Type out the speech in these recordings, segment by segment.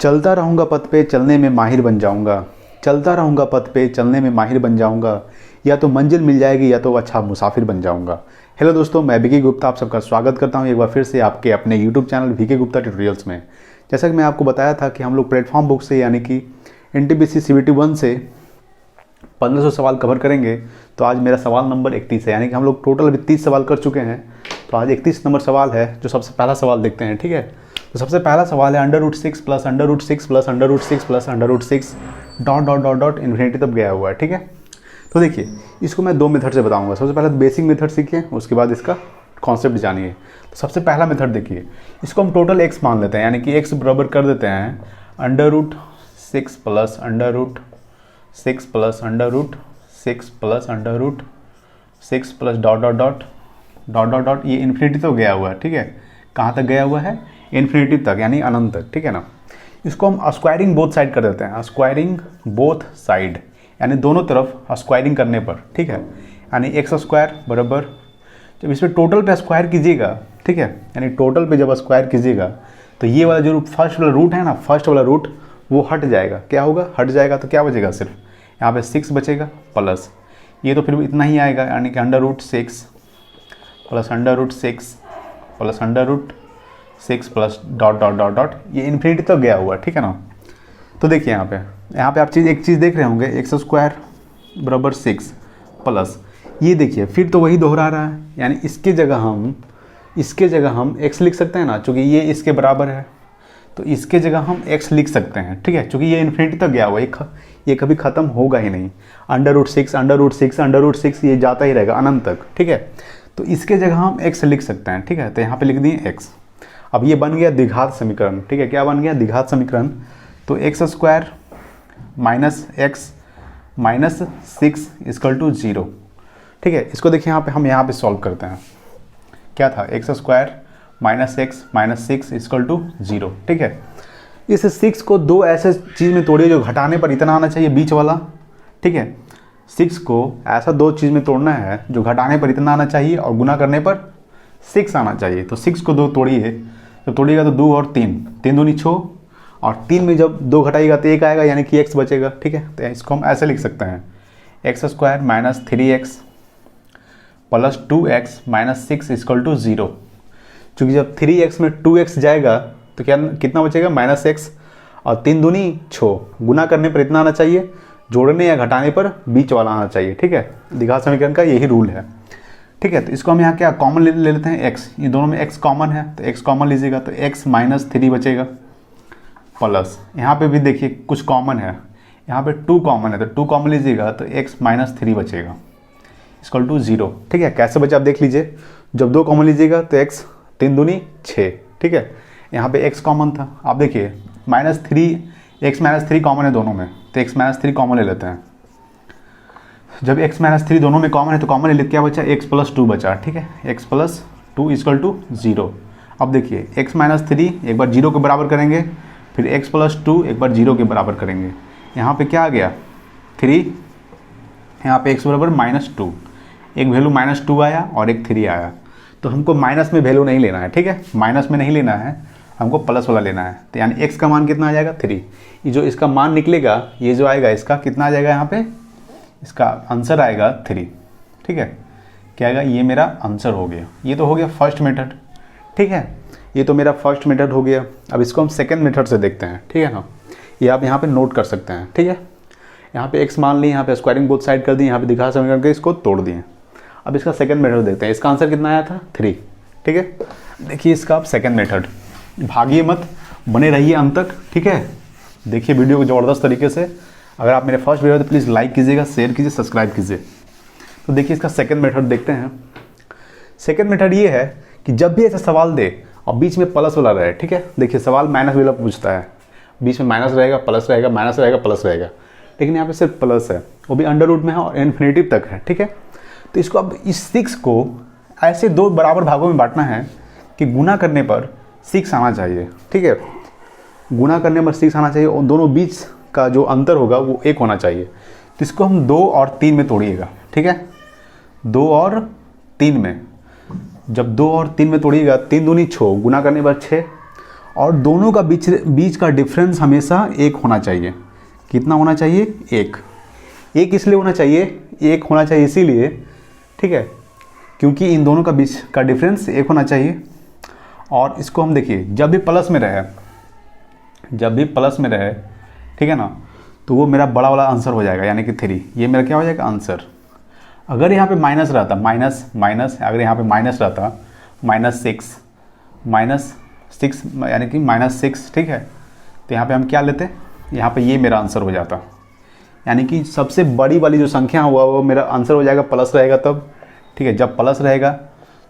चलता रहूँगा पथ पे चलने में माहिर बन जाऊँगा, चलता रहूँगा पथ पे चलने में माहिर बन जाऊँगा, या तो मंजिल मिल जाएगी या तो अच्छा मुसाफिर बन जाऊँगा। हेलो दोस्तों, मैं वीके गुप्ता आप सबका स्वागत करता हूँ एक बार फिर से आपके अपने YouTube channel VK Gupta tutorials में। जैसा कि मैं आपको बताया था कि हम लोग प्लेटफॉर्म बुक से यानी कि एनटीपीसी सीबीटी 1 से 1500 सवाल कवर करेंगे। तो आज मेरा सवाल नंबर 31 है, यानी कि हम लोग टोटल अभी 30 सवाल कर चुके हैं। तो आज 31 नंबर सवाल है, जो सबसे पहला सवाल देखते हैं। ठीक है, तो सबसे पहला सवाल है √6 plus √6 plus √6 plus √6 dot dot dot dot infinity तक गया हुआ है। ठीक है, तो देखिए इसको मैं दो मेथड से बताऊंगा। सबसे पहले बेसिक मेथड सीखिए, उसके बाद इसका कॉन्सेप्ट जानिए। तो सबसे पहला मेथड देखिए, इसको हम टोटल x मान लेते हैं, यानी कि x बराबर कर देते हैं √6 plus √6 plus √6 plus √6 plus dot dot dot dot dot dot, ये इन्फिनिटी तो गया हुआ है। ठीक है, कहाँ तक गया हुआ है? इन्फिनिटी तक, यानी अनंत तक। ठीक है ना, इसको हम स्क्वायरिंग बोथ साइड कर देते हैं। स्क्वायरिंग बोथ साइड यानी दोनों तरफ स्क्वायरिंग करने पर, ठीक है, यानी एक्स स्क्वायर बराबर, जब इसमें टोटल पे स्क्वायर कीजिएगा, ठीक है, यानी टोटल पे जब स्क्वायर कीजिएगा तो ये वाला जो फर्स्ट वाला रूट है ना, फर्स्ट वाला रूट वो हट जाएगा। क्या होगा? हट जाएगा। तो क्या बचेगा? सिर्फ यहाँ पे 6 बचेगा प्लस ये, तो फिर भी इतना ही आएगा, यानी कि √6 plus √6 plus √6 plus dot dot dot dot, ये इन्फिनिटी तक गया हुआ है। ठीक है ना, तो देखिए यहाँ पे आप एक चीज़ देख रहे होंगे, एक्स स्क्वायर बराबर 6 प्लस ये देखिए फिर तो वही दोहरा रहा है, यानी इसके जगह हम x लिख सकते हैं ना, चूँकि ये इसके बराबर है तो इसके जगह हम x लिख सकते हैं। ठीक है, चूँकि ये इन्फिनिटी तक गया हुआ है, ये कभी ख़त्म होगा ही नहीं। √6 ये जाता ही रहेगा अनंत तक। ठीक है, तो इसके जगह हम x लिख सकते हैं। ठीक है, तो यहाँ पे लिख दिए x। अब ये बन गया द्विघात समीकरण। ठीक है, क्या बन गया? द्विघात समीकरण। तो x square minus x minus 6 equal to 0। ठीक है, इसको देखिए हम यहाँ पे सॉल्व करते हैं। क्या था? X square minus x minus 6 equal to 0। ठीक है, इस 6 को दो ऐसे चीज़ में तोड़िए जो घटाने पर इतना आना चाहिए, बीच वाला। ठीक है, 6 को ऐसा दो चीज़ में तोड़ना है जो घटाने पर इतना आना चाहिए और गुना करने पर 6 आना चाहिए। तो 6 को दो तोड़िए, जब तोड़िएगा तो 2 और 3, 3 दूनी 6, और 3 में जब 2 घटाइएगा तो 1 आएगा, यानी कि x बचेगा। ठीक है, तो इसको हम ऐसे लिख सकते हैं, x square minus 3x plus 2x minus 6 equal to 0। चूँकि जब 3x में 2x जाएगा तो कितना बचेगा? माइनस x, और 3 दूनी 6, गुना करने पर इतना आना चाहिए, जोड़ने या घटाने पर बीच वाला आना चाहिए। ठीक है, द्विघात समीकरण का यही रूल है। ठीक है, तो इसको हम यहाँ क्या कॉमन ले लेते हैं, x। ये दोनों में x कॉमन है तो x कॉमन लीजिएगा, तो x माइनस 3 बचेगा प्लस यहाँ पे भी देखिए कुछ कॉमन है, यहाँ पे 2 कॉमन है तो 2 कॉमन लीजिएगा तो x माइनस 3 बचेगा इक्वल टू 0। ठीक है, कैसे बचे आप देख लीजिए, जब 2 कॉमन लीजिएगा तो x 3 दूनी 6। ठीक है, यहाँ पे x कॉमन था, आप देखिए x माइनस 3 कॉमन है दोनों में, तो x माइनस 3 कॉमन ले लेते हैं। जब x माइनस 3 दोनों में कॉमन है तो कॉमन ले लेते, क्या बचा? x प्लस 2 बचा। ठीक है, x प्लस 2 इक्वल टू 0। अब देखिए x माइनस 3 एक बार 0 के बराबर करेंगे, फिर x प्लस 2 एक बार 0 के बराबर करेंगे। यहाँ पे क्या आ गया? 3, यहाँ पे x बराबर -2, एक वैल्यू -2 आया और एक 3 आया। तो हमको माइनस में वैल्यू नहीं लेना है। ठीक है, माइनस में नहीं लेना है, हमको प्लस वाला लेना है। तो यानी x का मान कितना आ जाएगा? 3। ये जो इसका मान निकलेगा, ये जो आएगा इसका कितना आ जाएगा? यहाँ पे इसका आंसर आएगा 3। ठीक है, क्या आएगा? ये मेरा आंसर हो गया। ये तो हो गया फर्स्ट मेथड। ठीक है, ये तो मेरा फर्स्ट मेथड हो गया। अब इसको हम सेकंड मेथड से देखते हैं। ठीक है ना, ये आप यहाँ पे नोट कर सकते हैं। ठीक है, यहाँ पे x मान ली, यहाँ पे स्क्वायरिंग बोथ साइड कर दी, यहाँ पे दिखा समीकरण के इसको तोड़ दिए। अब इसका सेकंड मेथड देखते हैं। इसका आंसर कितना आया था? 3। ठीक है, देखिए इसका आप सेकंड मेथड, भागिए मत, बने रहिए अंत तक। ठीक है, देखिए वीडियो को ज़बरदस्त तरीके से। अगर आप मेरे फर्स्ट वीडियो तो प्लीज़ लाइक कीजिएगा, शेयर कीजिए, सब्सक्राइब कीजिए। तो देखिए इसका सेकंड मेथड देखते हैं। सेकंड मेथड ये है कि जब भी ऐसा सवाल दे और बीच में प्लस वाला रहे। ठीक है, देखिए सवाल माइनस वाला पूछता है, बीच में माइनस रहेगा, प्लस रहेगा, माइनस रहेगा, प्लस रहेगा, लेकिन यहाँ पे सिर्फ प्लस है, वो भी अंडर रूट में है और इन्फिनिटी तक है। ठीक है, तो इसको अब इस 6 को ऐसे 2 बराबर भागों में बांटना है कि गुना करने पर 6 आना चाहिए। ठीक है, गुना करने पर 6 आना चाहिए और दोनों बीच का जो अंतर होगा वो 1 होना चाहिए। तो इसको हम 2 और 3 में तोड़िएगा। ठीक है, 2 और 3 में, जब 2 और 3 में तोड़िएगा, 3 दूनी 6, गुना करने पर 6, और दोनों का बीच का डिफरेंस हमेशा 1 होना चाहिए। कितना होना चाहिए? 1। 1 इसलिए होना चाहिए, 1 होना चाहिए इसीलिए, ठीक है, क्योंकि इन दोनों का बीच का डिफरेंस 1 होना चाहिए। और इसको हम देखिए, जब भी प्लस में रहे, ठीक है ना, तो वो मेरा बड़ा वाला आंसर हो जाएगा, यानी कि 3। ये मेरा क्या हो जाएगा? आंसर। अगर यहाँ पे माइनस रहता, माइनस अगर यहाँ पे माइनस रहता, -6 यानी कि -6, ठीक है, तो यहाँ पे हम क्या लेते? यहाँ पे ये मेरा आंसर हो जाता। यानी कि सबसे बड़ी वाली जो संख्या हुआ वो मेरा आंसर हो जाएगा, प्लस रहेगा तब, ठीक है। जब प्लस रहेगा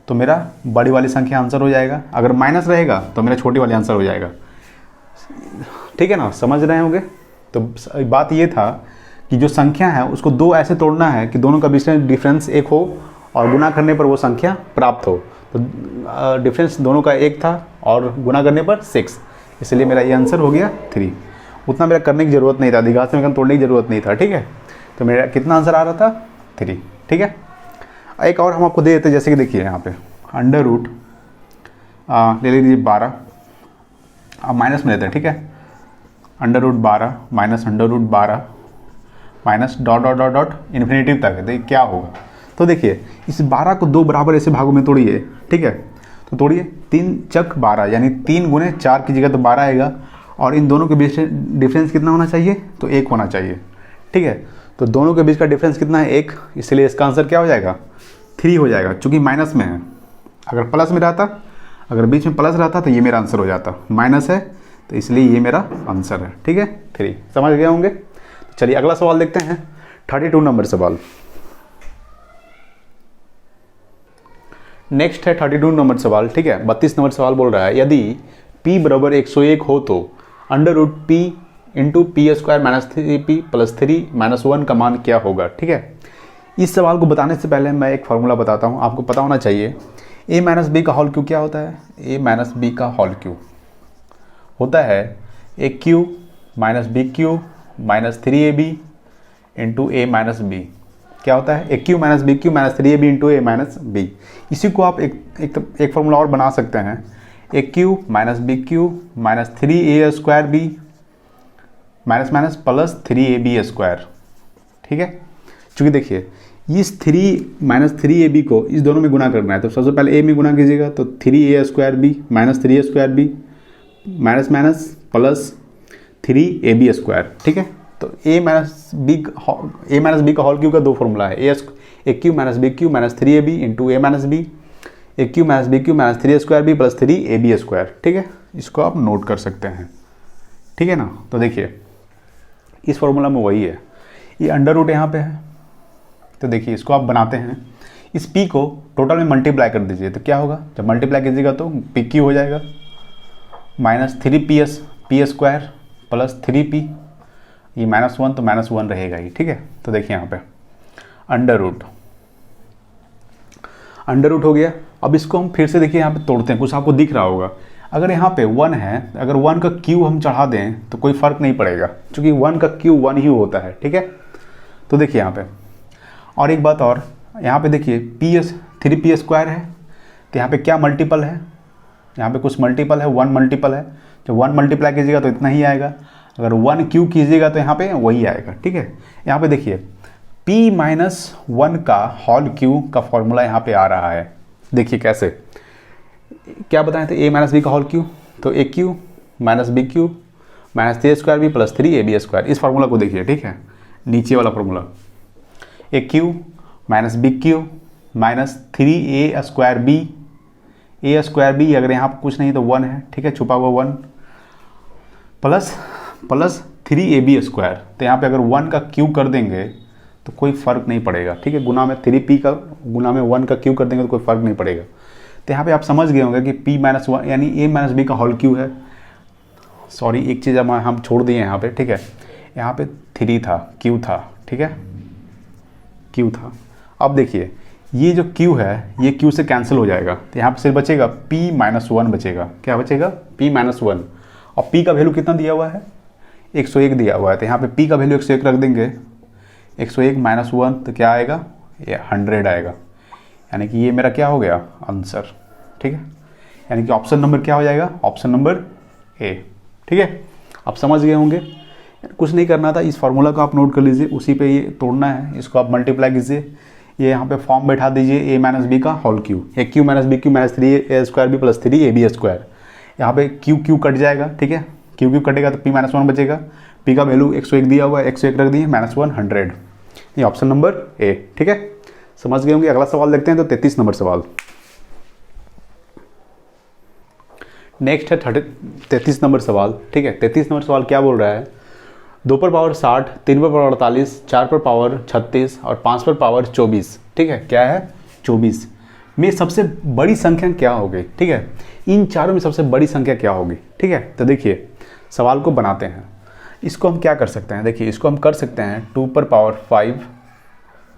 तो मेरा बड़ी वाली संख्या आंसर हो जाएगा, अगर माइनस रहेगा तो मेरा छोटी वाली आंसर हो जाएगा, ठीक है ना, समझ रहे होंगे। तो बात ये था कि जो संख्या है उसको 2 ऐसे तोड़ना है कि दोनों का बीच में डिफरेंस 1 हो और गुना करने पर वो संख्या प्राप्त हो। तो डिफरेंस दोनों का 1 था और गुना करने पर 6, इसलिए मेरा ये आंसर हो गया 3। उतना मेरा करने की ज़रूरत नहीं था, द्विघात समीकरण तोड़ने की ज़रूरत नहीं था, ठीक है। तो मेरा कितना आंसर आ रहा था? 3, ठीक है। एक और हम आपको दे देते, जैसे कि देखिए यहाँ पे अंडर रूट ले लीजिए 12, अब माइनस में लेते हैं, ठीक है। Under root 12 minus under root 12 minus dot dot dot dot infinity तक है, देखिए क्या होगा। तो देखिए इस 12 को 2 बराबर ऐसे भागों में तोड़िए, ठीक है। तो तोड़िए, 3 चक 12 यानी 3 गुने 4 कीजिएगा तो 12 आएगा, और इन दोनों के बीच डिफरेंस कितना होना चाहिए? तो 1 होना चाहिए, ठीक है। तो दोनों के बीच का डिफरेंस कितना है? 1, इसलिए इसका आंसर क्या हो जाएगा? 3 हो जाएगा, चूँकि माइनस में है। अगर प्लस में रहता, अगर बीच में प्लस रहता तो ये मेरा आंसर हो जाता, माइनस है तो इसलिए ये मेरा आंसर है, ठीक है। 3 समझ गए होंगे। तो चलिए अगला सवाल देखते हैं, 32 नंबर सवाल। नेक्स्ट है 32 नंबर सवाल, ठीक है। 32 नंबर सवाल बोल रहा है, यदि p बराबर 101 हो तो under root p into p square minus 3p plus 3 minus 1 का मान क्या होगा, ठीक है। इस सवाल को बताने से पहले मैं एक फार्मूला बताता हूँ, आपको पता होना चाहिए। a माइनस बी का होल क्यू क्या होता है? a माइनस बी का होल क्यू होता है A cube minus B cube minus 3ab into A minus B. क्या होता है? A cube minus B cube minus 3ab into A minus B. इसी को आप एक फार्मूला और बना सकते हैं, A cube minus B cube minus 3a square B minus minus plus 3ab square, ठीक है। चूँकि देखिए इस 3 माइनस 3ab को इस दोनों में गुना करना है, तो सबसे पहले a में गुना कीजिएगा, तो 3a square B minus 3a square B minus minus plus 3ab square, ठीक है। तो a माइनस बी का होल क्यू का 2 फॉर्मूला है, A cube minus B cube minus 3ab into A minus B, A cube minus B cube minus 3a square B plus 3ab square, ठीक है। इसको आप नोट कर सकते हैं, ठीक है ना। तो देखिए इस फॉर्मूला में वही है, ये अंडर रूट यहाँ पे है, तो देखिए इसको आप बनाते हैं, इस p को टोटल में मल्टीप्लाई कर दीजिए, तो क्या होगा? जब मल्टीप्लाई कीजिएगा तो पी क्यू हो जाएगा minus 3p P square plus 3p, ये -1 तो -1 रहेगा ही, ठीक है। तो देखिए यहाँ पे अंडर रूट हो गया। अब इसको हम फिर से देखिए यहाँ पे तोड़ते हैं, कुछ आपको दिख रहा होगा। अगर यहाँ पे 1 है, अगर 1 का क्यू हम चढ़ा दें तो कोई फ़र्क नहीं पड़ेगा, क्योंकि 1 का क्यू 1 ही होता है, ठीक है। तो देखिए यहाँ पे और एक बात और, यहाँ पे देखिए 3p स्क्वायर है, तो यहाँ पे क्या मल्टीपल है? यहाँ पे कुछ मल्टीपल है, 1 मल्टीपल है। जब 1 मल्टीप्लाई कीजिएगा तो इतना ही आएगा, अगर 1 क्यू कीजिएगा तो यहाँ पे वही आएगा, ठीक है। यहाँ पे देखिए p माइनस 1 का होल क्यू का फॉर्मूला यहाँ पे आ रहा है। देखिए कैसे, क्या बताए थे? a माइनस बी का होल क्यू, तो A cube minus B cube minus 3 square B plus 3ab square. इस फार्मूला को देखिए, ठीक है, नीचे वाला formula, A cube minus B cube minus 3a square B, A square B अगर यहाँ पर कुछ नहीं तो 1 है, ठीक है, छुपा हुआ 1 प्लस 3ab स्क्वायर। तो यहाँ पे अगर 1 का क्यू कर देंगे तो कोई फ़र्क नहीं पड़ेगा, ठीक है। गुना में 3p का गुना में 1 का क्यू कर देंगे तो कोई फ़र्क नहीं पड़ेगा। तो यहाँ पे आप समझ गए होंगे कि p माइनस 1 यानी a माइनस बी का होल क्यू है। सॉरी एक चीज़ हम छोड़ दिए यहाँ पे, ठीक है। यहाँ पे 3 था, q था, ठीक है, q था। अब देखिए ये जो q है ये q से कैंसिल हो जाएगा, तो यहाँ पे सिर्फ बचेगा p माइनस 1 बचेगा। क्या बचेगा? p minus 1। और p का वैल्यू कितना दिया हुआ है? 101 दिया हुआ है, तो यहाँ पे p का वैल्यू 101 रख देंगे, 101 माइनस 1 तो क्या आएगा? ये 100 आएगा। यानी कि ये मेरा क्या हो गया? आंसर, ठीक है। यानी कि ऑप्शन नंबर क्या हो जाएगा? Option number A. ठीक है, आप समझ गए होंगे, कुछ नहीं करना था, इस फार्मूला को आप नोट कर लीजिए, उसी पे ये तोड़ना है, इसको आप मल्टीप्लाई कीजिए, ये यहाँ पे फॉर्म बैठा दीजिए ए माइनस बी का whole cube, A cube minus B cube minus 3ab plus 3ab²। यहाँ पे क्यू क्यू कट जाएगा, ठीक है, क्यू क्यू कटेगा तो p माइनस 1 बचेगा, p का वैल्यू 101 दिया हुआ है, 101 रख दिए, -100। ये ऑप्शन नंबर ए। ठीक है, समझ गए होंगे। अगला सवाल देखते हैं, तो 33 नंबर सवाल। नेक्स्ट है 33 नंबर सवाल। ठीक है, 33 नंबर सवाल क्या बोल रहा है, 2 पर पावर 60, 3 पर पावर 48, 4 पर पावर 36 और 5 पर पावर 24। ठीक है, क्या है 24 में सबसे बड़ी संख्या क्या होगी। ठीक है, इन चारों में सबसे बड़ी संख्या क्या होगी। ठीक है, तो देखिए सवाल को बनाते हैं, इसको हम क्या कर सकते हैं, देखिए इसको हम कर सकते हैं 2 पर पावर 5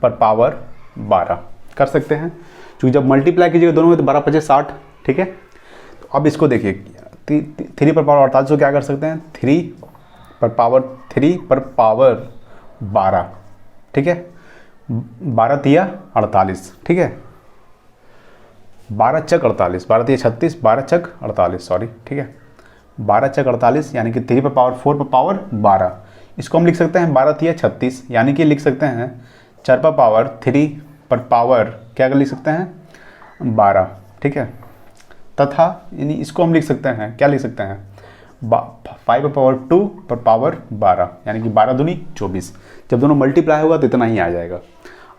पर पावर 12 कर सकते हैं, क्योंकि जब मल्टीप्लाई कीजिएगा दोनों में तो 12 × 5 = 60। ठीक है, तो अब इसको देखिए 3 पर पावर 48 को क्या कर सकते हैं, 3 पर पावर 12। ठीक है, 12 तिया 48। ठीक है, 12 चक 48, 12 तिया 36, 12 चक 48, सॉरी। ठीक है, 12 चक 48 यानी कि 3 पर पावर 4 पर पावर 12। इसको हम लिख सकते हैं 12 तिया 36, यानी कि लिख सकते हैं 4 पर पावर 3 पर पावर क्या लिख सकते हैं 12। ठीक है, तथा यानी इसको हम लिख सकते हैं, क्या लिख सकते हैं 5 पर पावर 2 पर पावर 12, यानी कि 12 दूनी 24। जब दोनों मल्टीप्लाई होगा तो इतना ही आ जाएगा।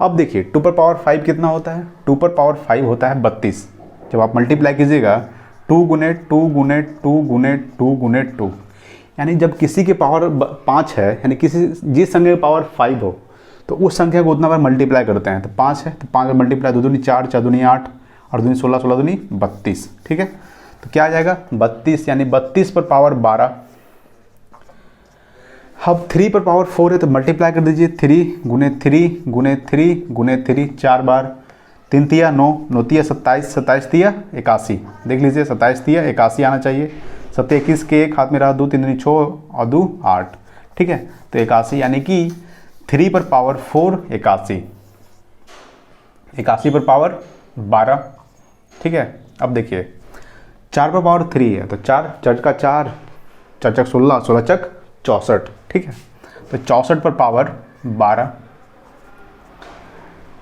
अब देखिए 2 पर पावर 5 कितना होता है, 2 पर पावर 5 होता है 32। जब आप मल्टीप्लाई कीजिएगा 2 गुने 2 गुने 2 गुने 2 गुने 2, यानी जब किसी की पावर 5 है, यानी किसी जिस संख्या की पावर 5 हो तो उस संख्या को उतना बार मल्टीप्लाई करते हैं। तो 5 है तो 5 में मल्टीप्लाई 2 दूनी 4, 4 दूनी 8 और दूनी 16, 16 दूनी 32। ठीक है, तो क्या आ जाएगा 32, यानी 32 पर पावर 12। अब 3 पर पावर 4 है तो मल्टीप्लाई कर दीजिए, 3 गुने 3 गुने 3 गुने 3 4 बार, 3 तिया 9, 9 तिया 27, 27 तिया 81। देख लीजिए 27 तिया 81 आना चाहिए। 7 21 के एक हाथ में रहा, 2 3 दूनी 6 और 2 8। ठीक है, तो 81 यानी कि 3 पर पावर 4 81, 81 पर पावर 12। ठीक है, अब देखिए 4 पर पावर 3 है तो 4 चक 4, 4 चक 16, 16 चक 64। ठीक है, तो 64 पर पावर 12,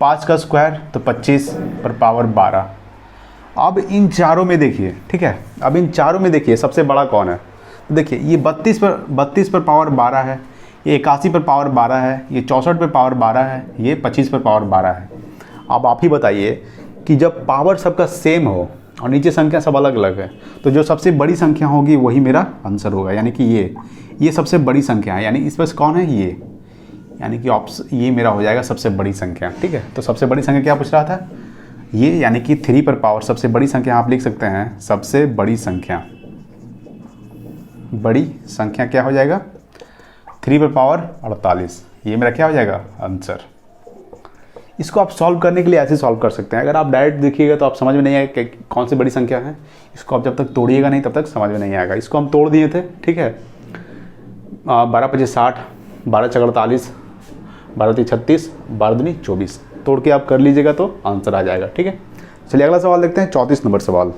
5 का स्क्वायर तो 25 पर पावर 12। अब इन चारों में देखिए, ठीक है, अब इन चारों में देखिए सबसे बड़ा कौन है। तो देखिए ये 32 पर पावर 12 है, ये 81 पर पावर 12 है, ये 64 पर पावर 12 है, ये 25 पर पावर 12 है। अब आप ही बताइए कि जब पावर सबका सेम हो और नीचे संख्या सब अलग अलग है तो जो सबसे बड़ी संख्या होगी वही मेरा आंसर होगा, यानी कि ये सबसे बड़ी संख्या है, यानी इस पर कौन है ये, यानी कि ये मेरा हो जाएगा सबसे बड़ी संख्या। ठीक है, तो सबसे बड़ी संख्या क्या पूछ रहा था, ये, यानी कि 3 पर पावर सबसे बड़ी संख्या आप लिख सकते हैं, सबसे बड़ी संख्या क्या हो जाएगा 3 पर पावर 48। ये मेरा क्या हो जाएगा आंसर। इसको आप सॉल्व करने के लिए ऐसे सॉल्व कर सकते हैं, अगर आप डायरेक्ट देखिएगा तो आप समझ में नहीं आएगा कि कौन सी बड़ी संख्या है। इसको आप जब तक तोड़िएगा नहीं तब तक समझ में नहीं आएगा। इसको हम तोड़ दिए थे। ठीक है, 12 × 5 = 60, 12 × 48, 12 × 36, 12 दूनी 24। तोड़ के आप कर लीजिएगा तो आंसर आ जाएगा। ठीक है, चलिए अगला सवाल देखते हैं, 34 नंबर सवाल।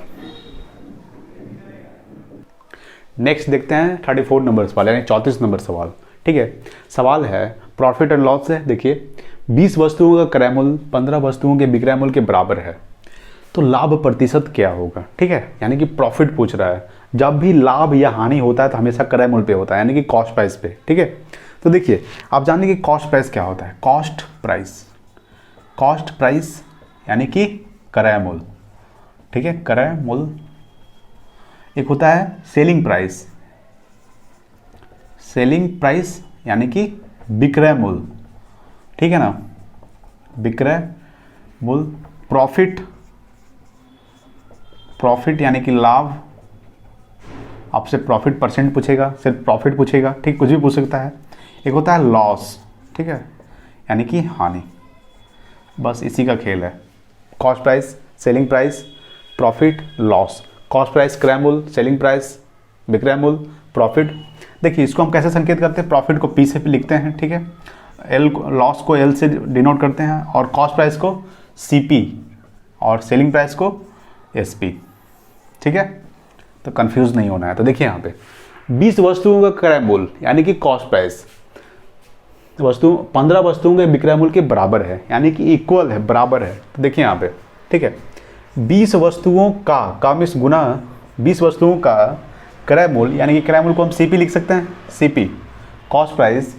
नेक्स्ट देखते हैं 34 नंबर सवाल, यानी 34 नंबर सवाल। ठीक है, सवाल है प्रॉफिट एंड लॉस है। देखिए 20 वस्तुओं का क्रय मूल्य 15 वस्तुओं के विक्रय मूल्य के बराबर है, तो लाभ प्रतिशत क्या होगा। ठीक है, यानी कि प्रॉफिट पूछ रहा है। जब भी लाभ या हानि होता है तो हमेशा क्रय मूल्य पे होता है, यानी कि कॉस्ट प्राइस पे। ठीक है, तो देखिए आप जानिए कि कॉस्ट प्राइस क्या होता है। कॉस्ट प्राइस यानी कि क्रय मूल्य। ठीक है, क्रय मूल्य। एक होता है सेलिंग प्राइस यानी कि विक्रय मूल्य। ठीक है ना, विक्रय मूल्य। प्रॉफिट यानी कि लाभ। आपसे प्रॉफिट परसेंट पूछेगा, सिर्फ प्रॉफिट पूछेगा, ठीक, कुछ भी पूछ सकता है। एक होता है लॉस, ठीक है, यानी कि हानि। बस इसी का खेल है। Cost price, selling price, profit, loss. Cost price क्रय मूल्य, सेलिंग प्राइस विक्रय मूल्य, प्रॉफिट। देखिए इसको हम कैसे संकेत करते हैं, प्रॉफिट को पी से लिखते हैं। ठीक है, लॉस को एल से डिनोट करते हैं, और कॉस्ट प्राइस को सीपी और सेलिंग प्राइस को एसपी। ठीक है, तो कंफ्यूज नहीं होना है। तो देखिए यहाँ पे 20 वस्तुओं का क्रय मूल्य यानी कि कॉस्ट प्राइस 15 वस्तुओं के विक्रय मूल्य के बराबर है, यानी कि इक्वल है, बराबर है। तो देखिए यहाँ पे, ठीक है, 20 वस्तुओं का मिस गुना 20 वस्तुओं का क्रय मूल्य, यानी कि क्रय मूल्य को हम सीपी लिख सकते हैं, सीपी कॉस्ट प्राइस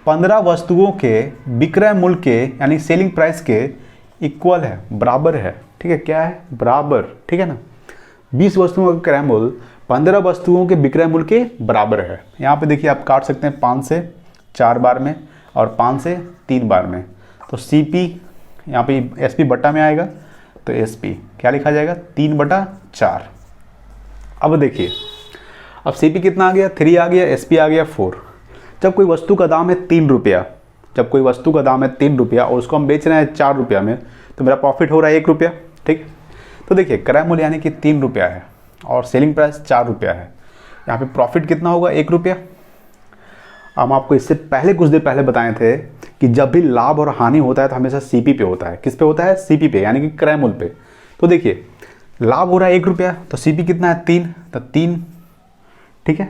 15 वस्तुओं के विक्रय मूल्य के यानी सेलिंग प्राइस के इक्वल है, बराबर है। ठीक है, क्या है, बराबर। ठीक है ना, 20 वस्तुओं का क्रय मूल्य 15 वस्तुओं के विक्रय मूल्य के बराबर है। यहाँ पे देखिए आप काट सकते हैं 5 से 4 बार में और 5 से 3 बार में। तो सीपी यहाँ पे एसपी बट्टा में आएगा, तो एसपी क्या लिखा जाएगा, 3/4। अब देखिए, अब सीपी कितना आ गया, 3 आ गया, एसपी आ गया 4। जब कोई वस्तु का दाम है 3 रुपया, जब कोई वस्तु का दाम है 3 रुपया और उसको हम बेच रहे हैं 4 रुपया में, तो मेरा प्रॉफिट हो रहा है 1 रुपया। ठीक, तो देखिए क्रय मूल्य यानी कि 3 रुपया है और सेलिंग प्राइस 4 रुपया है, यहाँ पे प्रॉफिट कितना होगा, 1 रुपया। हम आपको इससे पहले कुछ देर पहले बताए थे कि जब भी लाभ और हानि होता है तो हमेशा सीपी पे होता है। किस पे होता है, सीपी पे, यानी कि क्रय मूल्य पे। तो देखिए लाभ हो रहा है 1 रुपया, तो सीपी कितना है, 3, तो 3। ठीक है,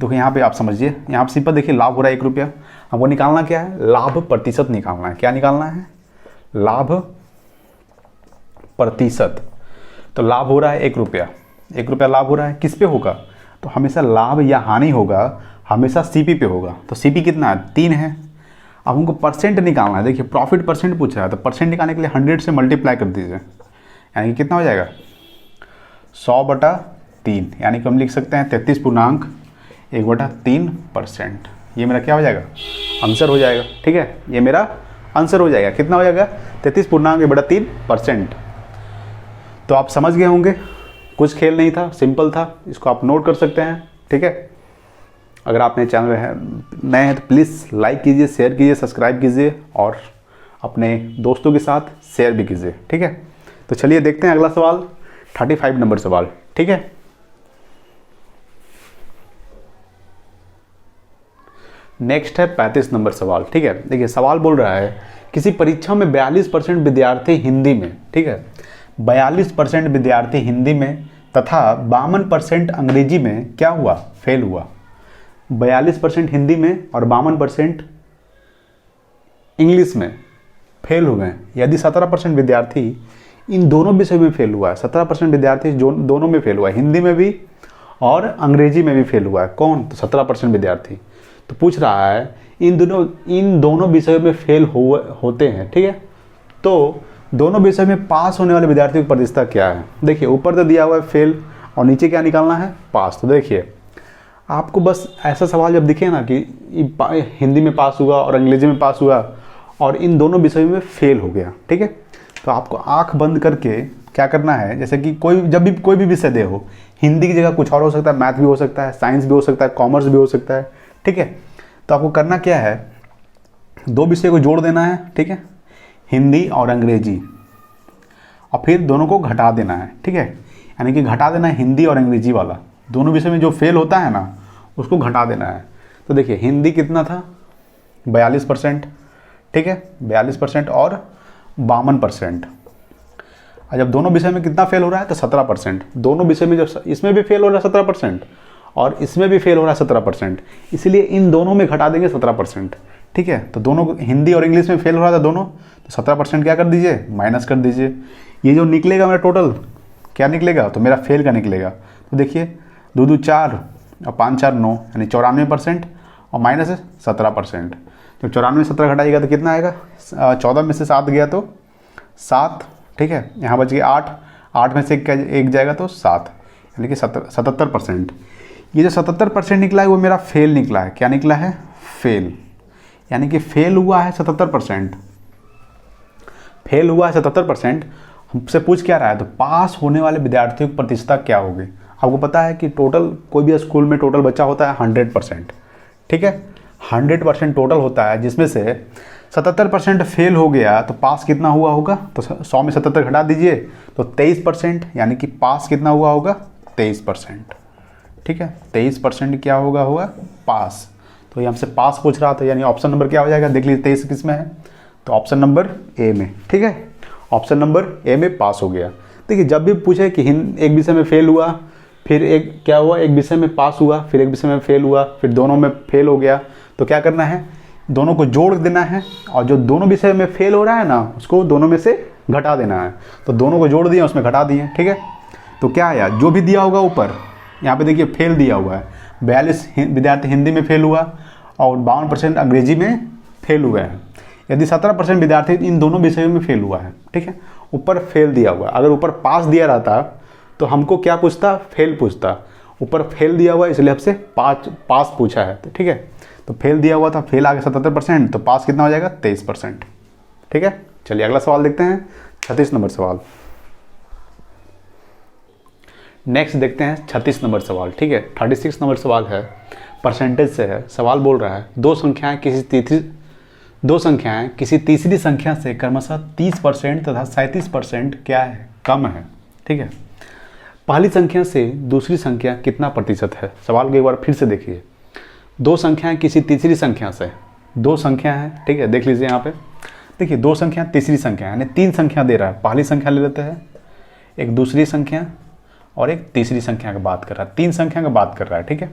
देखो यहाँ पे आप समझिए, यहाँ पे सिंपल देखिए लाभ हो रहा है 1 रुपया, हमको निकालना क्या है, लाभ प्रतिशत निकालना है। क्या निकालना है, लाभ प्रतिशत। तो लाभ हो रहा है 1 रुपया, 1 रुपया लाभ हो रहा है, किस पे होगा, तो हमेशा लाभ या हानि होगा हमेशा सीपी पे होगा। तो सीपी कितना है, 3 है। अब हमको परसेंट निकालना है, देखिए प्रॉफिट परसेंट पूछ रहा है, तो परसेंट निकालने के लिए 100 से मल्टीप्लाई कर दीजिए, यानी कि कितना हो जाएगा, 100/3, यानी कि हम लिख सकते हैं 33.1/3%। ये मेरा क्या हो जाएगा, आंसर हो जाएगा। ठीक है, ये मेरा आंसर हो जाएगा, कितना हो जाएगा, 33.1/3%। तो आप समझ गए होंगे, कुछ खेल नहीं था, सिंपल था, इसको आप नोट कर सकते हैं। ठीक है, अगर आप मेरे चैनल में नए हैं तो प्लीज़ लाइक कीजिए, शेयर कीजिए, सब्सक्राइब कीजिए और अपने दोस्तों के साथ शेयर भी कीजिए। ठीक है, तो चलिए देखते हैं अगला सवाल, 35 नंबर सवाल। ठीक है, नेक्स्ट है 35 नंबर सवाल। ठीक है, देखिए सवाल बोल रहा है किसी परीक्षा में 42% विद्यार्थी हिंदी में, ठीक है, 42% विद्यार्थी हिंदी में तथा 52% अंग्रेजी में क्या हुआ, फेल हुआ। 42% हिंदी में और 52% इंग्लिश में फेल हो गए। यदि 17% विद्यार्थी इन दोनों विषय में फेल हुआ है, 17% विद्यार्थी जो दोनों में फेल हुआ है, हिंदी में भी और अंग्रेजी में भी फेल हुआ है, कौन, तो 17% विद्यार्थी। तो पूछ रहा है इन दोनों विषयों में फेल होते हैं। ठीक है, तो दोनों विषय में पास होने वाले विद्यार्थियों की प्रतिशत क्या है। देखिए ऊपर तो दिया हुआ है फेल और नीचे क्या निकालना है, पास। तो देखिए आपको बस ऐसा सवाल जब दिखे ना कि हिंदी में पास हुआ और अंग्रेजी में पास हुआ और इन दोनों विषयों में फेल हो गया, ठीक है, तो आपको आंख बंद करके क्या करना है, जैसे कि जब भी कोई भी विषय दे हो, हिंदी की जगह कुछ और हो सकता है, मैथ भी हो सकता है, साइंस भी हो सकता है, कॉमर्स भी हो सकता है। ठीक है, तो आपको करना क्या है, 2 विषय को जोड़ देना है, ठीक है, हिंदी और अंग्रेजी, और फिर दोनों को घटा देना है। ठीक है, यानी कि घटा देना है हिंदी और अंग्रेजी वाला, दोनों विषय में जो फेल होता है ना उसको घटा देना है। तो देखिए हिंदी कितना था, 42%, ठीक है, 42% और 52%। और जब दोनों विषय में कितना फेल हो रहा है, तो 17%। दोनों विषय में जब इसमें भी फेल हो रहा है 17% और इसमें भी फेल हो रहा है 17%, इसलिए इन दोनों में घटा देंगे 17%। ठीक है, तो दोनों हिंदी और इंग्लिश में फेल हो रहा था दोनों, तो 17% क्या कर दीजिए, माइनस कर दीजिए। ये जो निकलेगा मेरा टोटल क्या निकलेगा, तो मेरा फेल का निकलेगा। तो देखिए 2 2 4 और 5 4 9, यानी 94% और माइनस है 17%। जब 94 17 घटाइएगा तो कितना आएगा, 14 में से 7 गया तो 7। ठीक है, यहाँ बच गया 8, 8 में से 1 जाएगा तो 7, यानी कि 77%। ये जो 77% निकला है वो मेरा फेल निकला है। क्या निकला है, फेल, यानी कि फेल हुआ है 77%। फेल हुआ है 77%। हमसे पूछ क्या रहा है, तो पास होने वाले विद्यार्थियों की प्रतिशत क्या होगी। आपको पता है कि टोटल कोई भी स्कूल में टोटल बच्चा होता है 100%। ठीक है, 100% टोटल होता है, जिसमें से 77% फेल हो गया, तो पास कितना हुआ होगा, तो 100 में 77 घटा दीजिए तो 23%, यानी कि पास कितना हुआ होगा, 23%। ठीक है, 23% क्या होगा पास। तो ये हमसे पास पूछ रहा था, यानी ऑप्शन नंबर क्या हो जाएगा, देख लीजिए 23 किस में है, तो ऑप्शन नंबर ए में। ठीक है, ऑप्शन नंबर ए में पास हो गया। देखिए जब भी पूछे कि एक विषय में फेल हुआ फिर एक क्या हुआ, एक विषय में पास हुआ, फिर एक विषय में फेल हुआ, फिर दोनों में फेल हो गया। तो क्या करना है, दोनों को जोड़ देना है, और जो दोनों विषय में फेल हो रहा है ना उसको दोनों में से घटा देना है। तो दोनों को जोड़ दिया, उसमें घटा दिए, ठीक है। तो क्या आया, जो भी दिया होगा ऊपर, यहाँ पे देखिए फेल दिया हुआ है, 42 विद्यार्थी हिंदी में फेल हुआ और 52% अंग्रेजी में फेल हुआ है। यदि 17% विद्यार्थी इन दोनों विषयों में फेल हुआ है, ठीक है। ऊपर फेल दिया हुआ है, अगर ऊपर पास दिया रहता तो हमको क्या पूछता, फेल पूछता। ऊपर फेल दिया हुआ है इसलिए हमसे पास पूछा है, तो ठीक है। तो फेल दिया हुआ था, फेल आ गया 77%, तो पास कितना हो जाएगा, 23%, ठीक है। चलिए अगला सवाल देखते हैं, 36 नंबर सवाल। नेक्स्ट देखते हैं 36 नंबर सवाल, ठीक है। 36 नंबर सवाल है, परसेंटेज से है। सवाल बोल रहा है दो संख्याएं किसी तीसरी संख्या से क्रमशः 30% तथा 37% क्या है, कम है, ठीक है। पहली संख्या से दूसरी संख्या कितना प्रतिशत है। सवाल को एक बार फिर से देखिए। दो संख्याएं किसी तीसरी संख्या से, दो संख्या है, ठीक है, देख लीजिए यहाँ पे। देखिए दो संख्या तीसरी संख्या यानी 3 संख्या दे रहा है। पहली संख्या ले लेते हैं, एक दूसरी संख्या और एक तीसरी संख्या की बात कर रहा है, 3 संख्या की बात कर रहा है, ठीक है।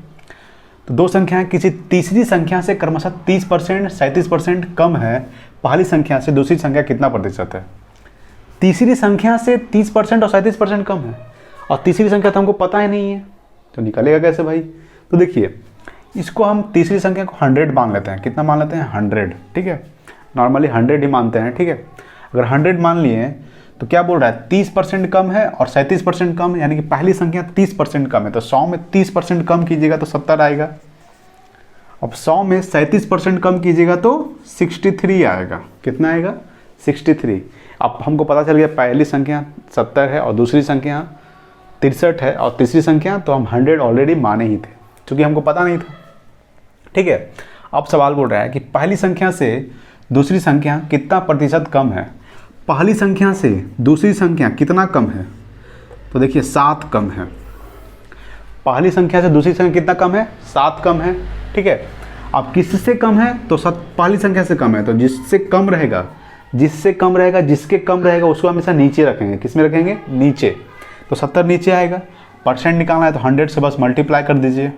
तो दो संख्याएं किसी तीसरी संख्या से क्रमशः 30% 37% कम है। पहली संख्या से दूसरी संख्या कितना प्रतिशत है। तीसरी संख्या से 30% और 37% कम है, और तीसरी संख्या तो हमको पता ही नहीं है, तो निकलेगा कैसे भाई। तो देखिए इसको हम तीसरी संख्या को 100 मान लेते हैं। कितना मान लेते हैं, 100, ठीक है। नॉर्मली 100 ही मानते हैं, ठीक है। अगर 100 मान लिए तो क्या बोल रहा है, 30% कम है और 37% कम है, यानी कि पहली संख्या 30% कम है। तो 100 में 30% कम कीजिएगा तो 70 आएगा। अब 100 में 37% कम कीजिएगा तो 63 आएगा। कितना आएगा, 63। अब हमको पता चल गया पहली संख्या 70 है और दूसरी संख्या 63 है, और तीसरी संख्या तो हम 100 ऑलरेडी माने ही थे, क्योंकि हमको पता नहीं था, ठीक है। अब सवाल बोल रहा है कि पहली संख्या से दूसरी संख्या कितना प्रतिशत कम है। पहली संख्या से दूसरी संख्या कितना कम है, तो देखिए 7 कम है। पहली संख्या से दूसरी संख्या कितना कम है, 7 कम है, ठीक है। अब किससे कम है, तो पहली संख्या से कम है, तो जिससे कम रहेगा जिसके कम रहेगा उसको हमेशा नीचे रखेंगे। किस में रखेंगे, नीचे। तो 70 नीचे आएगा। परसेंट निकालना है तो 100 से बस मल्टीप्लाई कर दीजिए,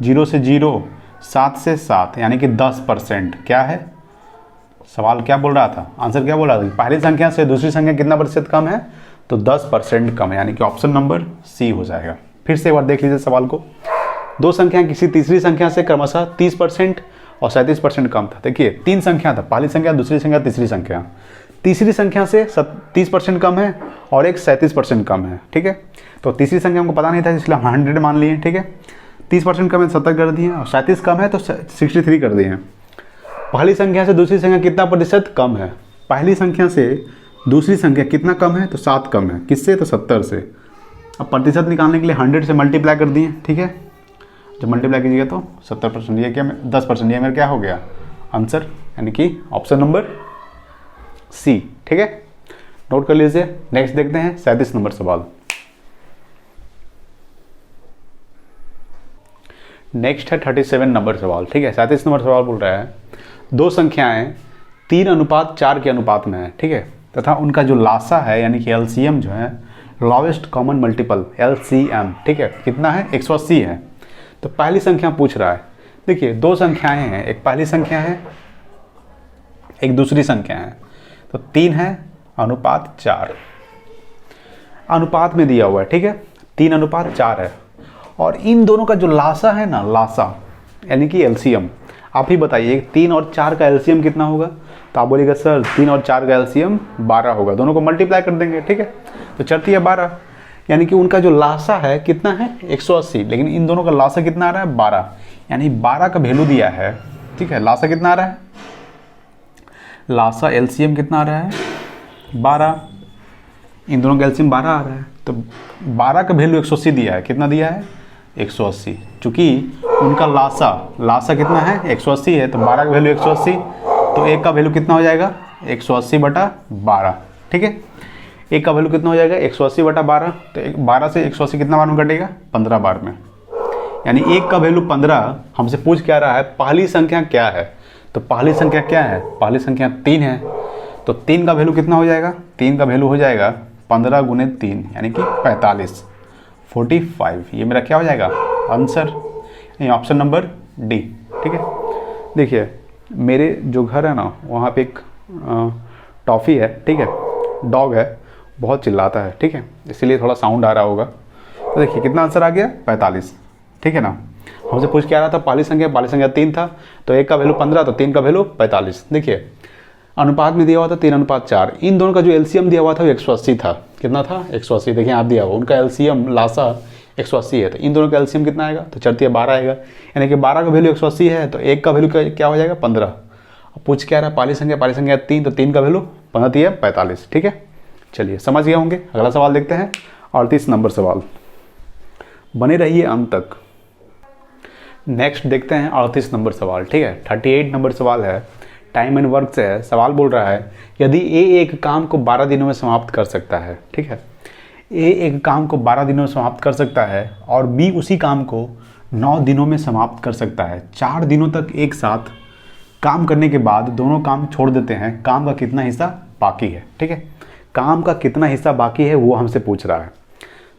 0 से 0, 7 से 7, यानी कि 10%। क्या है, सवाल क्या बोल रहा था, आंसर क्या बोल रहा था, पहली संख्या से दूसरी संख्या कितना प्रतिशत कम है, तो 10% कम है, यानी कि ऑप्शन नंबर सी हो जाएगा। फिर से एक बार देख लीजिए सवाल को। दो संख्या किसी तीसरी संख्या से क्रमशः 30% और 37% कम था। देखिए 3 संख्या था, पहली संख्या, दूसरी संख्या, तीसरी संख्या। तीसरी संख्या से 30% कम है और एक 37% कम है, ठीक है। तो तीसरी संख्या हमको पता नहीं था, इसलिए हम 100 मान लिए, ठीक है। 30% कम है 70 कर दिए, और 37 कम है तो 63 कर दिए। पहली संख्या से दूसरी संख्या कितना प्रतिशत कम है। पहली संख्या से दूसरी संख्या कितना कम है, तो 7 कम है। किससे, तो 70 से। अब प्रतिशत निकालने के लिए 100 से मल्टीप्लाई कर दिए, ठीक है। जब मल्टीप्लाई कीजिएगा तो 70%, ये क्या 10%, ये मेरा क्या हो गया आंसर, यानी कि ऑप्शन नंबर सी, ठीक है। नोट कर लीजिए। नेक्स्ट देखते हैं 37 नंबर सवाल। नेक्स्ट है 37 नंबर सवाल, ठीक है। 37 नंबर सवाल बोल रहा है दो संख्याएं 3:4 के अनुपात में है, ठीक है, तथा उनका जो लासा है यानी कि एलसीएम जो है, लोवेस्ट कॉमन मल्टीपल एलसीएम, ठीक है, कितना है, 180 है। तो पहली संख्या पूछ रहा है। देखिए दो संख्याएं हैं, एक पहली संख्या है, एक दूसरी संख्या है। तो 3:4 अनुपात में दिया हुआ है, ठीक है, 3:4 है। और इन दोनों का जो लासा है ना, लासा यानी कि एलसीएम, आप ही बताइए 3 और 4 का एलसीएम कितना होगा। तो आप बोलिएगा सर 3 और 4 का एलसीएम 12 होगा। दोनों को मल्टीप्लाई कर देंगे, ठीक है। तो चलती है 12, यानी कि उनका जो लासा है कितना है, 180, लेकिन इन दोनों का लासा कितना आ रहा है, 12, यानी 12 का वैल्यू दिया है, ठीक है। लासा कितना आ रहा है, लासा एलसीएम कितना आ रहा है, 12, इन दोनों का एलसीएम 12 आ रहा है। तो 12 का वैल्यू 180 दिया है, कितना दिया है, 180। चूंकि उनका लासा कितना है, 180 है, तो 12 का वैल्यू 180, तो एक का वैल्यू कितना हो जाएगा, 180/12, ठीक है। एक का वैल्यू कितना हो जाएगा, 180/12। तो 12 से 180 कितना बार में कटेगा, 15 बार में, यानी एक का वैल्यू 15। हमसे पूछ क्या रहा है, पहली संख्या क्या है। तो पहली संख्या क्या है, पहली संख्या 3 है। तो 3 का वैल्यू कितना हो जाएगा, 3 का वैल्यू हो जाएगा 15 × 3 यानी कि 45। 45, ये मेरा क्या हो जाएगा आंसर, ये ऑप्शन नंबर डी। ठीक है, देखिए मेरे जो घर है ना वहाँ पे एक टॉफ़ी है, ठीक है, डॉग है, बहुत चिल्लाता है, ठीक है, इसीलिए थोड़ा साउंड आ रहा होगा। तो देखिए कितना आंसर आ गया 45, ठीक है ना। हमसे पूछ के आ रहा था पाली संख्या 3 था, तो 1 का वैल्यू 15, तो 3 का वैल्यू 45। देखिए अनुपात में दिया हुआ था 3:4, इन दोनों का जो एलसीएम दिया हुआ था वो 180 था। कितना था 180, देखिए आप दिया हुआ उनका एलसीएम लासा 180 है, तो इन दोनों का एलसीएम कितना आएगा, तो चलती है 12 आएगा, यानी कि 12 का वैल्यू 180 है, तो 1 का वैल्यू क्या हो जाएगा 15। अब पूछ क्या रहा है पाली संख्या 3, तो 3 का वैल्यू 15 45, ठीक है। चलिए समझ गए होंगे। अगला सवाल देखते हैं, 38 नंबर सवाल, बने रहिए अंत तक। नेक्स्ट देखते हैं 38 नंबर सवाल, ठीक है। 38 नंबर सवाल है, टाइम एंड वर्क से है। सवाल बोल रहा है यदि ए एक काम को 12 दिनों में समाप्त कर सकता है, ठीक है, ए एक काम को 12 दिनों में समाप्त कर सकता है और बी उसी काम को 9 दिनों में समाप्त कर सकता है। 4 दिनों तक एक साथ काम करने के बाद दोनों काम छोड़ देते हैं, काम का कितना हिस्सा बाकी है, ठीक है। काम का कितना हिस्सा बाकी है वो हमसे पूछ रहा है।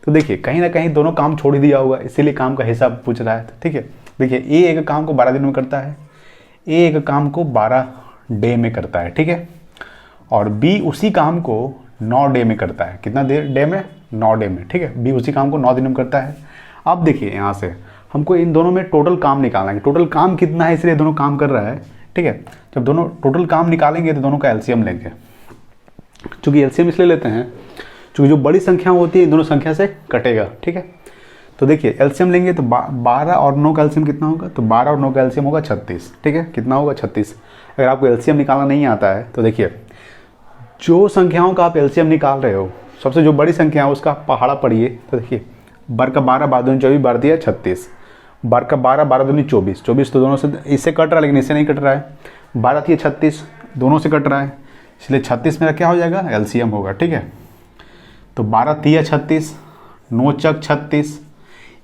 तो देखिए कहीं ना कहीं दोनों काम छोड़ ही दिया होगा, इसीलिए काम का हिस्सा पूछ रहा है, ठीक है। देखिए ए एक काम को 12 दिन में करता है, ए एक काम को 12 डे में करता है, ठीक है, और बी उसी काम को 9 डे में करता है। कितना डे में 9 डे में, ठीक है। बी उसी काम को 9 दिन में करता है। अब देखिए यहाँ से हमको इन दोनों में टोटल काम निकालना है, टोटल काम कितना है, इसलिए दोनों काम कर रहा है, ठीक है। जब दोनों टोटल काम निकालेंगे तो दोनों का एलसीएम लेंगे। चूँकि एलसीएम इसलिए लेते हैं क्योंकि जो बड़ी संख्या होती है इन दोनों संख्या से कटेगा, ठीक है। तो देखिए एलसीएम लेंगे तो 12 और 9 का एलसीएम कितना होगा, तो 12 और 9 का एलसीएम होगा 36, ठीक है। कितना होगा 36। अगर आपको एलसीएम निकालना नहीं आता है तो देखिए जो संख्याओं का आप एलसीएम निकाल रहे हो, सबसे जो बड़ी संख्या है उसका पहाड़ा पढ़िए। तो देखिए बर का 12 12 दूनी 24, 12 दिया 36, बर का 12 12 दूनी 24, 24 तो दोनों से इससे कट रहा है लेकिन इससे नहीं कट रहा है, 12 थी 36 दोनों से कट रहा है, इसलिए 36 मेरा क्या हो जाएगा एलसीएम होगा, ठीक है। तो 12 तिया 36, 9 चक 36,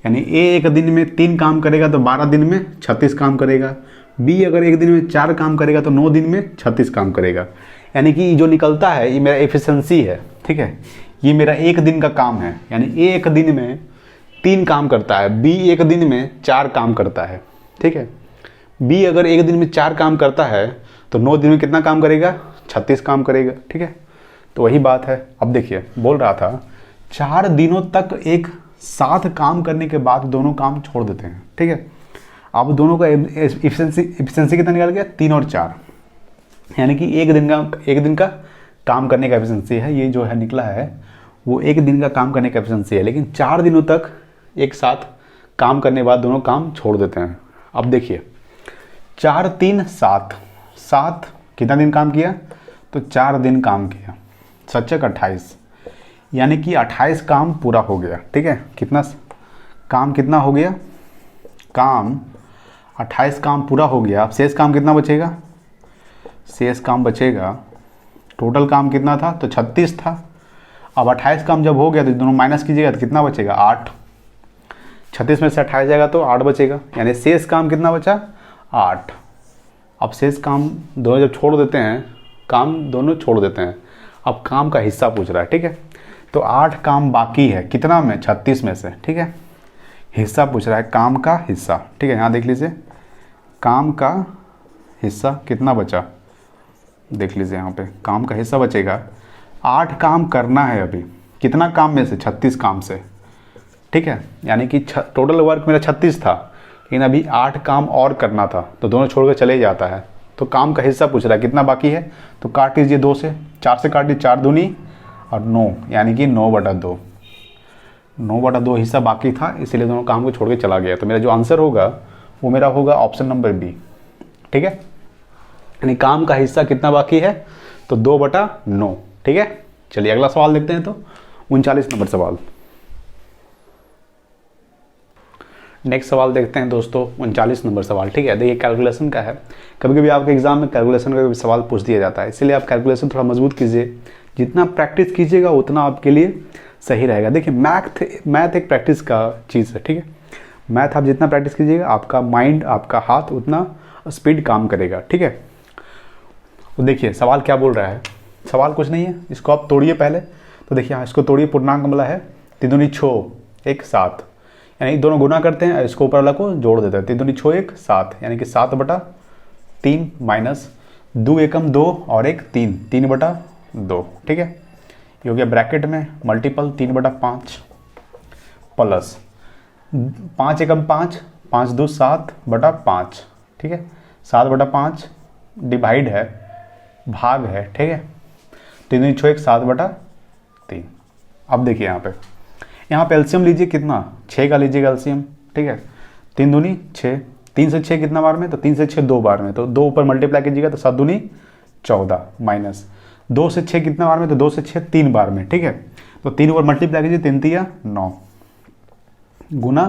यानी ए एक दिन में 3 काम करेगा तो 12 दिन में 36 काम करेगा। बी अगर एक दिन में 4 काम करेगा तो 9 दिन में 36 काम करेगा। यानी कि जो निकलता है ये मेरा एफिशिएंसी है, ठीक है। ये मेरा एक दिन का काम है, यानी ए एक दिन में 3 काम करता है, बी एक दिन में 4 काम करता है, ठीक है। बी अगर एक दिन में 4 काम करता है तो 9 दिन में कितना काम करेगा 36 काम करेगा, ठीक है। तो वही बात है। अब देखिए बोल रहा था 4 दिनों तक एक साथ काम करने के बाद दोनों काम छोड़ देते हैं, ठीक है। अब दोनों का एफिशिएंसी कितना निकल गया 3 और 4, यानी कि एक दिन का काम करने का एफिशिएंसी है, ये जो है निकला है वो एक दिन का काम करने का एफिशिएंसी है। लेकिन 4 दिनों तक एक साथ काम करने के बाद दोनों काम छोड़ देते हैं। अब देखिए 4 3 7, 7 कितना दिन काम किया, तो 4 दिन काम किया, 7 28, यानी कि 28 काम पूरा हो गया, ठीक है। कितना काम कितना हो गया, काम 28 काम पूरा हो गया। अब शेष काम कितना बचेगा, शेष काम बचेगा, टोटल काम कितना था तो 36 था। अब 28 काम जब हो गया तो दोनों माइनस कीजिएगा तो कितना बचेगा 8, 36 में से 28 जाएगा तो 8 बचेगा, यानी शेष काम कितना बचा 8। अब शेष काम दोनों जब छोड़ देते हैं, काम दोनों छोड़ देते हैं, अब काम का हिस्सा पूछ रहा है, ठीक है। तो 8 काम बाकी है, कितना में 36 में से, ठीक है। हिस्सा पूछ रहा है, काम का हिस्सा, ठीक है। यहाँ देख लीजिए काम का हिस्सा कितना बचा, देख लीजिए यहाँ पे काम का हिस्सा बचेगा। 8 काम करना है अभी, कितना काम में से 36 काम से, ठीक है। यानी कि टोटल वर्क मेरा 36 था लेकिन अभी 8 काम और करना था, तो दोनों छोड़ कर चले जाता है। तो काम का हिस्सा पूछ रहा है कितना बाकी है, तो काट दीजिए 2 से, 4 से काट दीजिए, 4 दूनी और 9, यानी कि 9/2, 9/2 हिस्सा बाकी था, इसीलिए दोनों काम को छोड़ के चला गया। तो मेरा जो आंसर होगा वो मेरा होगा ऑप्शन नंबर बी, ठीक है। यानी काम का हिस्सा कितना बाकी है, तो 2/9, ठीक है। चलिए अगला सवाल देखते हैं। तो 39 नंबर सवाल, नेक्स्ट सवाल देखते हैं दोस्तों 39 नंबर सवाल, ठीक है। देखिए कैलकुलेशन का है, कभी कभी आपके एग्जाम में कैलकुलेशन का भी सवाल पूछ दिया जाता है, इसलिए आप कैलकुलेशन थोड़ा मजबूत कीजिए, जितना प्रैक्टिस कीजिएगा उतना आपके लिए सही रहेगा। देखिए मैथ एक प्रैक्टिस का चीज़ है, ठीक है। मैथ आप जितना प्रैक्टिस कीजिएगा आपका माइंड, आपका हाथ उतना स्पीड काम करेगा, ठीक है। तो देखिए सवाल क्या बोल रहा है, सवाल कुछ नहीं है, इसको आप तोड़िए पहले। तो देखिए इसको तोड़िए, पूर्णांक वाला है, 3 दूनी 6, एक 7, यानी दोनों गुना करते हैं, इसको ऊपर वाला को जोड़ देते हैं, 3 दूनी 6 1 7, यानी कि 7/3 माइनस 2 एकम 2 और एक 3, 3/2, ठीक है। ये हो गया ब्रैकेट में मल्टीपल 3/5 प्लस 5 एकम 5, 5 2 7/5, ठीक है। 7/5 डिवाइड है, भाग है, ठीक है। 3 दूनी 6 1 7/3। अब देखिए यहाँ पे एलसीएम लीजिए, कितना 6 का लीजिएगा एलसीएम, ठीक है। 3 दूनी 6, 3 से 6 कितना बार में, तो 3 से 6 2 बार में, तो 2 ऊपर मल्टीप्लाई कीजिएगा तो 7 दूनी 14 माइनस 2 से 6 कितना बार में, तो 2 से 6 3 बार में, ठीक है। तो 3 ऊपर मल्टीप्लाई कीजिए, 3 3 9 गुना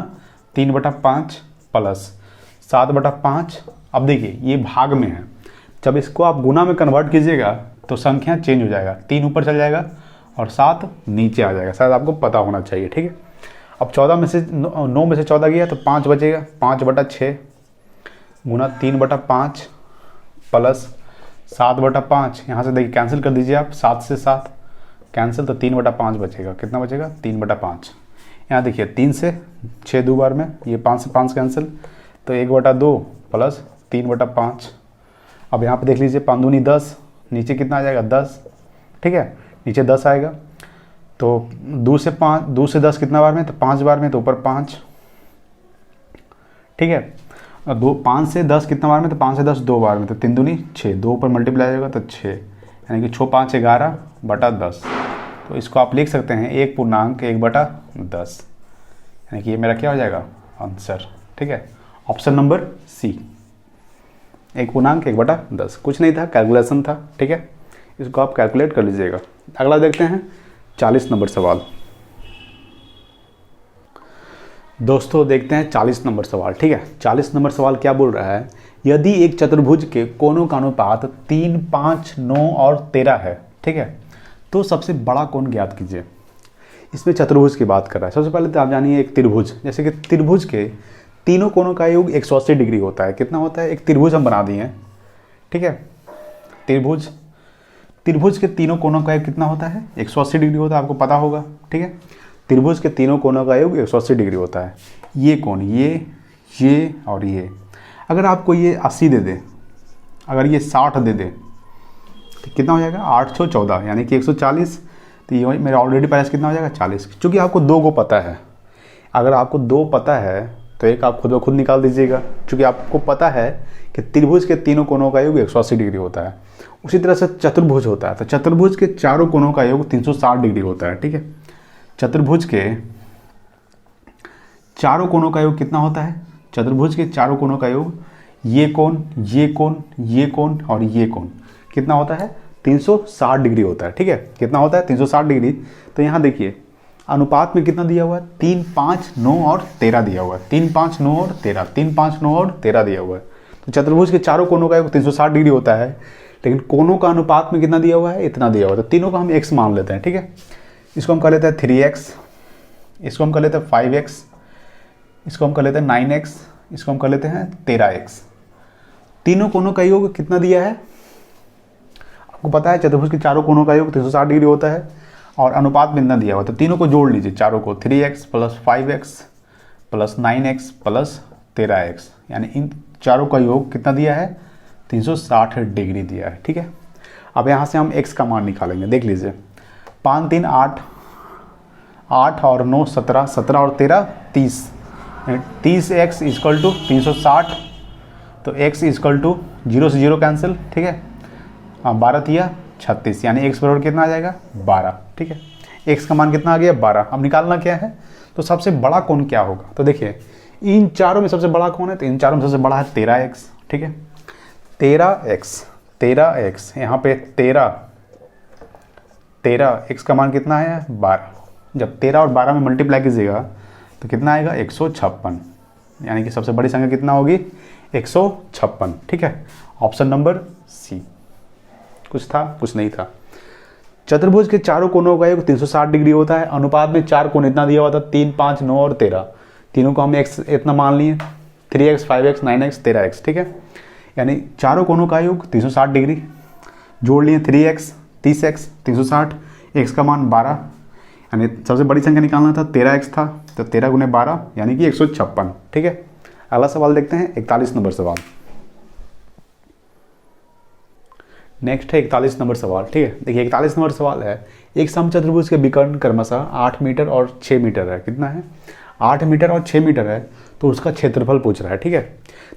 3/5 प्लस 7/5। अब देखिए ये भाग में है, जब इसको आप गुना में कन्वर्ट कीजिएगा तो संख्या चेंज हो जाएगा, 3 ऊपर चल जाएगा और 7 नीचे आ जाएगा, शायद आपको पता होना चाहिए, ठीक है। अब 14 में से 9 में से 14 गया तो 5 बचेगा, 5/6 गुना 3/5 प्लस 7/5। यहाँ से देखिए कैंसिल कर दीजिए आप, 7 से 7 कैंसिल, तो 3/5 बचेगा, कितना बचेगा 3/5। यहाँ देखिए 3 से 6 2 बार में, ये 5 से 5 कैंसिल, तो 1/2 प्लस 3/5। अब यहाँ पे देख लीजिए 5 दूनी 10, नीचे कितना आ जाएगा 10, ठीक है, नीचे 10 आएगा। तो 2 से 10 कितना बार में, तो 5 बार में, तो ऊपर 5, ठीक है। 5 से 10 कितना बार में, तो 5 से 10 2 बार में, तो 3 दूनी 6, 2 ऊपर मल्टीप्लाई जाएगा तो 6, यानी कि 6 5 11/10। तो इसको आप लिख सकते हैं 1.1/10, यानी कि ये मेरा क्या हो जाएगा आंसर, ठीक है। Option number C, 1.1/10। कुछ नहीं था, कैलकुलेशन था, ठीक है। इसको आप कैलकुलेट कर लीजिएगा। अगला देखते हैं 40 नंबर सवाल। दोस्तों देखते हैं 40 नंबर सवाल, ठीक है। 40 नंबर सवाल क्या बोल रहा है, यदि एक चतुर्भुज के कोणों का अनुपात 3 5 9 और 13 है, ठीक है, तो सबसे बड़ा कोण ज्ञात कीजिए। इसमें चतुर्भुज की बात कर रहा है। सबसे पहले तो आप जानिए एक त्रिभुज, जैसे कि त्रिभुज के तीनों कोणों का योग 180 डिग्री होता है। कितना होता है, एक त्रिभुज हम बना दिए हैं, ठीक है। त्रिभुज के तीनों कोणों का योग कितना होता है, 180 डिग्री होता है, आपको पता होगा, ठीक है। त्रिभुज के तीनों कोणों का योग 180 डिग्री होता है। ये कोण, ये और ये, अगर आपको ये 80 दे दे, अगर ये 60 दे दे, तो कितना हो जाएगा 814, यानी कि 140। तो ये मेरा ऑलरेडी प्राइस कितना हो जाएगा 40। चूँकि आपको 2 को पता है, अगर आपको 2 पता है तो एक आप खुद ब खुद निकाल दीजिएगा, क्योंकि आपको पता है कि त्रिभुज के तीनों कोणों का योग 180 डिग्री होता है। उसी तरह से चतुर्भुज होता है, तो चतुर्भुज के चारों कोणों का योग 360 डिग्री होता है, ठीक है। चतुर्भुज के चारों कोणों का योग कितना होता है, चतुर्भुज के चारों कोणों का योग, ये कोण, ये कोण, ये कोण और ये कोण कितना होता है 360 डिग्री होता है, ठीक है। कितना होता है 360 डिग्री। तो यहाँ देखिए अनुपात में कितना दिया हुआ है, 3 5 9 और 13 दिया हुआ है, 3 5 9 और 13, 3 5 9 और 13 दिया हुआ है। तो चतुर्भुज के चारों कोणों का योग 360 डिग्री होता है, लेकिन कोणों का अनुपात में कितना दिया हुआ है, इतना दिया हुआ है। तो तीनों का हम x मान लेते हैं, ठीक है। इसको हम कर लेते हैं 3x, इसको हम कर लेते हैं 5x, इसको हम कर लेते हैं 9x, इसको हम कर लेते हैं 13x। तीनों कोणों का योग कितना दिया है, आपको पता है चतुर्भुज के चारों कोणों का योग 360 डिग्री होता है और अनुपात में इतना दिया हुआ। तो तीनों को जोड़ लीजिए, चारों को, 3x plus 5x plus 9x plus 13x, यानी इन चारों का योग कितना दिया है 360 डिग्री दिया है, ठीक है। अब यहाँ से हम x का मान निकालेंगे, देख लीजिए 5 3 8, 8 और 9 17, 17 और 13 30, 30x इक्वल टू 360। तो x इक्वल टू 0 से 0 कैंसिल, ठीक है। 12 तिया 36, यानी x बराबर कितना आ जाएगा 12, ठीक है। x का मान कितना आ गया 12। अब निकालना क्या है, तो सबसे बड़ा कोण क्या होगा, तो देखिए इन चारों में सबसे बड़ा कौन है, तो इन चारों में सबसे बड़ा है 13x, ठीक है। 13x यहाँ पे 13 x का मान कितना है 12। जब 13 और 12 में मल्टीप्लाई कीजिएगा तो कितना आएगा 156, यानी कि सबसे बड़ी संख्या कितना होगी 156, ठीक है। Option number C. कुछ था, कुछ नहीं था। चतुर्भुज के चारों कोणों का योग 360 डिग्री होता है। अनुपात में 4 कोण इतना दिया हुआ था, 3 5 9 और 13। तीनों को हम x इतना मान लिए, 3x 5x 9x 13x, ठीक है। यानी चारों कोणों का योग 360 डिग्री। जोड़ लिए 3x 30x 360, x का मान 12, यानी सबसे बड़ी संख्या निकालना था, 13x था, तो 13 गुने 12 यानी कि 156। ठीक है, अगला सवाल देखते हैं, 41 नंबर सवाल। नेक्स्ट है 41 नंबर सवाल। ठीक है, देखिए 41 नंबर सवाल है, एक समचतुर्भुज के विकर्ण क्रमशः 8 मीटर और 6 मीटर है। कितना है? 8 मीटर और 6 मीटर है, तो उसका क्षेत्रफल पूछ रहा है। ठीक है,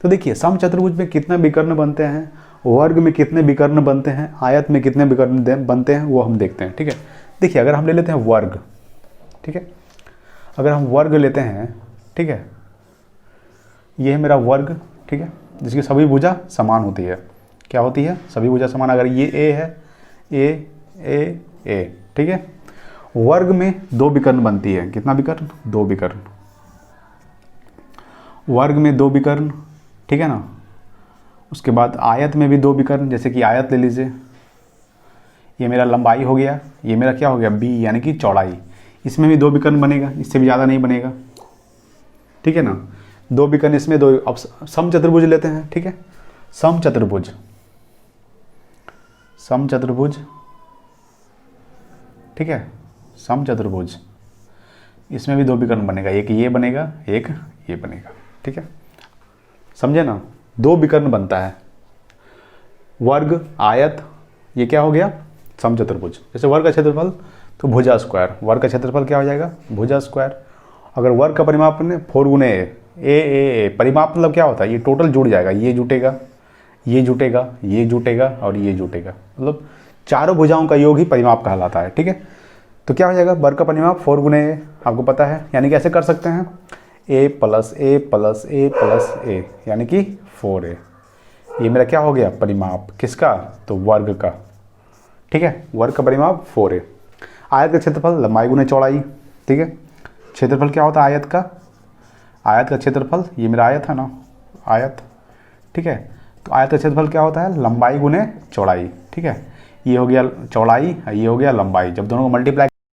तो देखिए समचतुर्भुज में कितने विकर्ण बनते हैं, वर्ग में कितने विकर्ण बनते हैं, आयत में कितने विकर्ण बनते हैं, वो हम देखते हैं। ठीक है, देखिए अगर हम ले लेते हैं वर्ग, ठीक है, अगर हम वर्ग लेते हैं, ठीक है, ये है मेरा वर्ग, ठीक है, जिसकी सभी भुजा समान होती है। क्या होती है? सभी भुजा समान। अगर ये ए है, ए, ठीक है, वर्ग में 2 विकर्ण बनती है। कितना विकर्ण? 2 विकर्ण। वर्ग में 2 विकर्ण, ठीक है ना। उसके बाद आयत में भी 2 विकर्ण, जैसे कि आयत ले लीजिए, ये मेरा लंबाई हो गया, ये मेरा क्या हो गया? बी यानी कि चौड़ाई। इसमें भी 2 विकर्ण बनेगा, इससे भी ज़्यादा नहीं बनेगा। ठीक है ना, 2 विकर्ण इसमें 2। अब समचतुर्भुज लेते हैं। ठीक है, समचतुर्भुज, समचतुर्भुज, ठीक है, समचतुर्भुज, इसमें भी 2 विकर्ण बनेगा, एक ये बनेगा, एक ये बनेगा। ठीक है, समझे ना, 2 विकर्ण बनता है। वर्ग, आयत, ये क्या हो गया? समचतुर्भुज। जैसे वर्ग का क्षेत्रफल तो भुजा स्क्वायर, वर्ग का क्षेत्रफल क्या हो जाएगा? भुजा स्क्वायर। अगर वर्ग का परिमाप ने 4 गुने ए, परिमाप मतलब क्या होता है? ये टोटल जुड़ जाएगा, ये जुटेगा, ये जुटेगा, ये जुटेगा और ये जुटेगा, मतलब चारों भुजाओं का योग ही परिमाप कहलाता है। ठीक है, तो क्या हो जाएगा? वर्ग का परिमाप 4 गुने ए, आपको पता है, यानी कैसे कर सकते हैं? ए प्लस ए प्लस ए प्लस ए यानी कि 4a। ये मेरा क्या हो गया? परिमाप। किसका? तो वर्ग का। ठीक है, वर्ग का परिमाप 4a। आयत का क्षेत्रफल लंबाई गुने चौड़ाई। ठीक है, क्षेत्रफल क्या होता है आयत का? आयत का क्षेत्रफल, ये मेरा आयत है ना, आयत। ठीक है, तो आयत का क्षेत्रफल क्या होता है? लंबाई गुने चौड़ाई। ठीक है, ये हो गया चौड़ाई, ये हो गया लंबाई। जब दोनों को मल्टीप्लाई